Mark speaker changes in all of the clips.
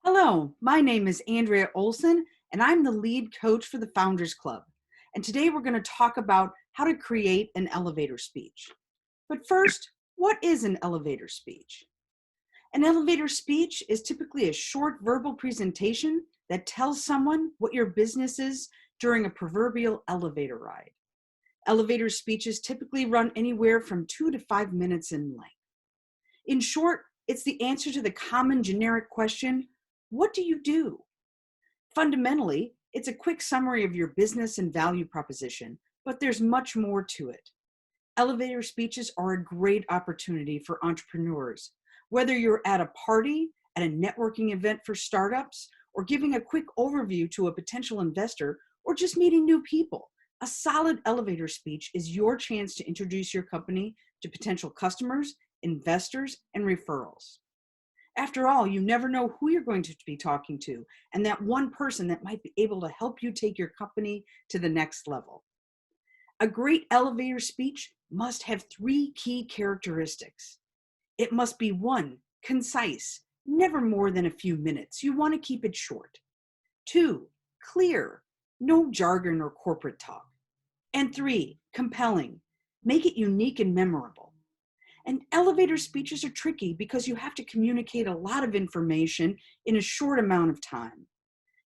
Speaker 1: Hello, my name is Andrea Olson, and I'm the lead coach for the Founders Club. And today we're going to talk about how to create an elevator speech. But first, what is an elevator speech? An elevator speech is typically a short verbal presentation that tells someone what your business is during a proverbial elevator ride. Elevator speeches typically run anywhere from 2 to 5 minutes in length. In short, it's the answer to the common generic question, what do you do? Fundamentally, it's a quick summary of your business and value proposition, but there's much more to it. Elevator speeches are a great opportunity for entrepreneurs. Whether you're at a party, at a networking event for startups, or giving a quick overview to a potential investor, or just meeting new people, a solid elevator speech is your chance to introduce your company to potential customers, investors, and referrals. After all, you never know who you're going to be talking to, and that one person that might be able to help you take your company to the next level. A great elevator speech must have three key characteristics. It must be one, concise, never more than a few minutes. You want to keep it short. Two, clear, no jargon or corporate talk. And three, compelling, make it unique and memorable. And elevator speeches are tricky because you have to communicate a lot of information in a short amount of time.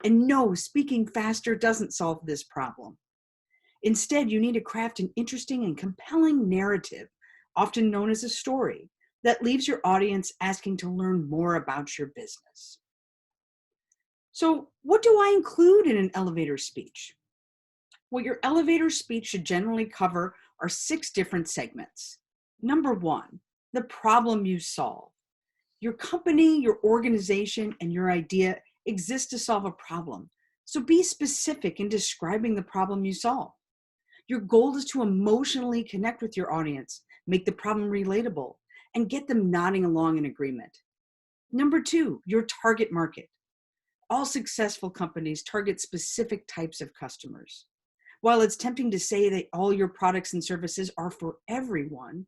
Speaker 1: And no, speaking faster doesn't solve this problem. Instead, you need to craft an interesting and compelling narrative, often known as a story, that leaves your audience asking to learn more about your business. So, what do I include in an elevator speech? Well, your elevator speech should generally cover are 6 different segments. Number 1, the problem you solve. Your company, your organization, and your idea exist to solve a problem. So be specific in describing the problem you solve. Your goal is to emotionally connect with your audience, make the problem relatable, and get them nodding along in agreement. Number 2, your target market. All successful companies target specific types of customers. While it's tempting to say that all your products and services are for everyone,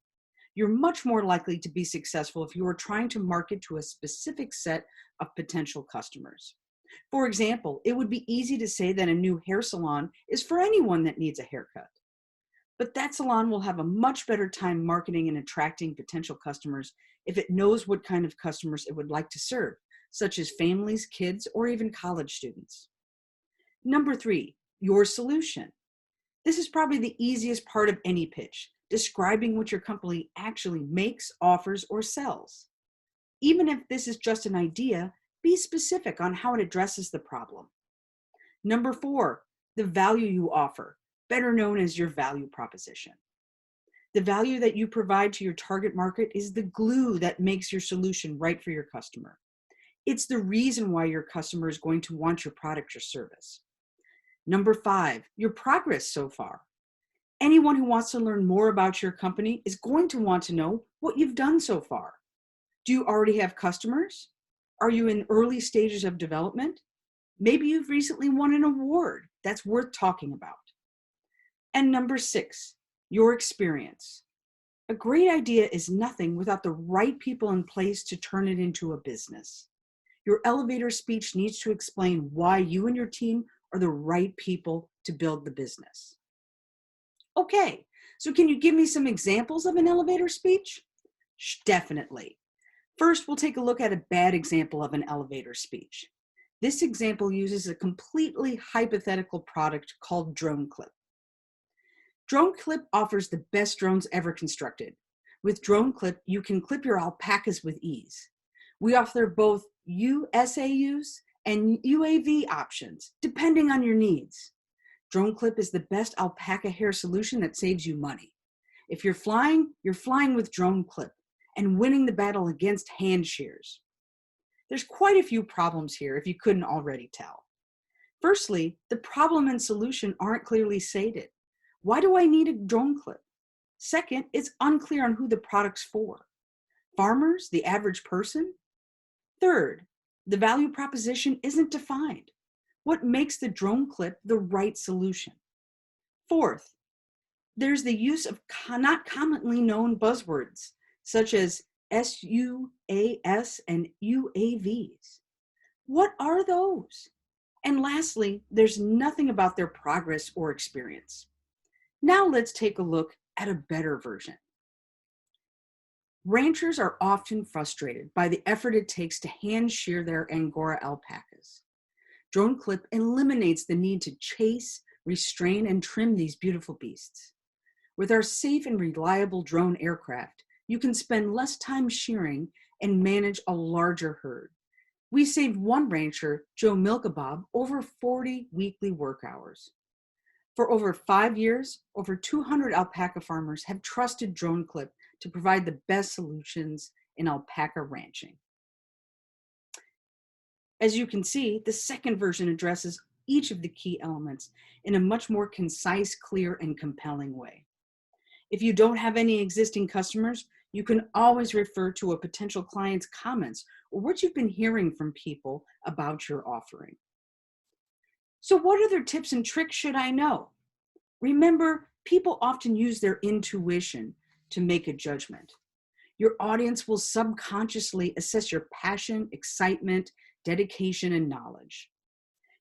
Speaker 1: you're much more likely to be successful if you are trying to market to a specific set of potential customers. For example, it would be easy to say that a new hair salon is for anyone that needs a haircut. But that salon will have a much better time marketing and attracting potential customers if it knows what kind of customers it would like to serve, such as families, kids, or even college students. Number 3, your solution. This is probably the easiest part of any pitch, describing what your company actually makes, offers, or sells. Even if this is just an idea, be specific on how it addresses the problem. Number 4, the value you offer, better known as your value proposition. The value that you provide to your target market is the glue that makes your solution right for your customer. It's the reason why your customer is going to want your product or service. Number 5, your progress so far. Anyone who wants to learn more about your company is going to want to know what you've done so far. Do you already have customers? Are you in early stages of development? Maybe you've recently won an award that's worth talking about. And number 6, your experience. A great idea is nothing without the right people in place to turn it into a business. Your elevator speech needs to explain why you and your team are the right people to build the business. Okay, so can you give me some examples of an elevator speech? Definitely. First, we'll take a look at a bad example of an elevator speech. This example uses a completely hypothetical product called DroneClip. DroneClip offers the best drones ever constructed. With DroneClip, you can clip your alpacas with ease. We offer both USAUs and UAV options, depending on your needs. DroneClip is the best alpaca hair solution that saves you money. If you're flying with DroneClip and winning the battle against hand shears. There's quite a few problems here if you couldn't already tell. Firstly, the problem and solution aren't clearly stated. Why do I need a DroneClip? Second, it's unclear on who the product's for. Farmers, the average person? Third, the value proposition isn't defined. What makes the DroneClip the right solution? Fourth, there's the use of not commonly known buzzwords, such as SUAS and UAVs. What are those? And lastly, there's nothing about their progress or experience. Now let's take a look at a better version. Ranchers are often frustrated by the effort it takes to hand shear their Angora alpacas. Drone Clip eliminates the need to chase, restrain, and trim these beautiful beasts. With our safe and reliable drone aircraft, you can spend less time shearing and manage a larger herd. We saved one rancher, Joe Milkabob, over 40 weekly work hours. For over 5 years, over 200 alpaca farmers have trusted Drone Clip to provide the best solutions in alpaca ranching. As you can see, the second version addresses each of the key elements in a much more concise, clear, and compelling way. If you don't have any existing customers, you can always refer to a potential client's comments or what you've been hearing from people about your offering. So what other tips and tricks should I know? Remember, people often use their intuition to make a judgment. Your audience will subconsciously assess your passion, excitement, dedication, and knowledge.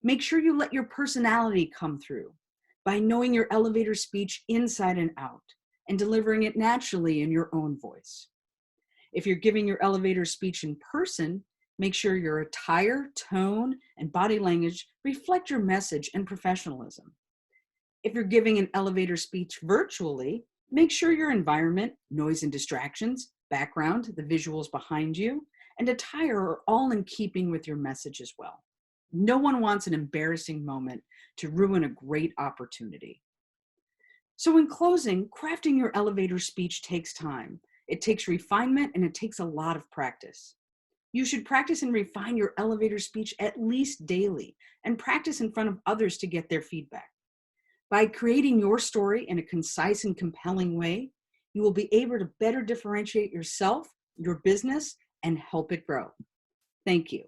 Speaker 1: Make sure you let your personality come through by knowing your elevator speech inside and out and delivering it naturally in your own voice. If you're giving your elevator speech in person, make sure your attire, tone, and body language reflect your message and professionalism. If you're giving an elevator speech virtually, make sure your environment, noise and distractions, background, the visuals behind you, and attire are all in keeping with your message as well. No one wants an embarrassing moment to ruin a great opportunity. So in closing, crafting your elevator speech takes time. It takes refinement and it takes a lot of practice. You should practice and refine your elevator speech at least daily and practice in front of others to get their feedback. By creating your story in a concise and compelling way, you will be able to better differentiate yourself, your business, and help it grow. Thank you.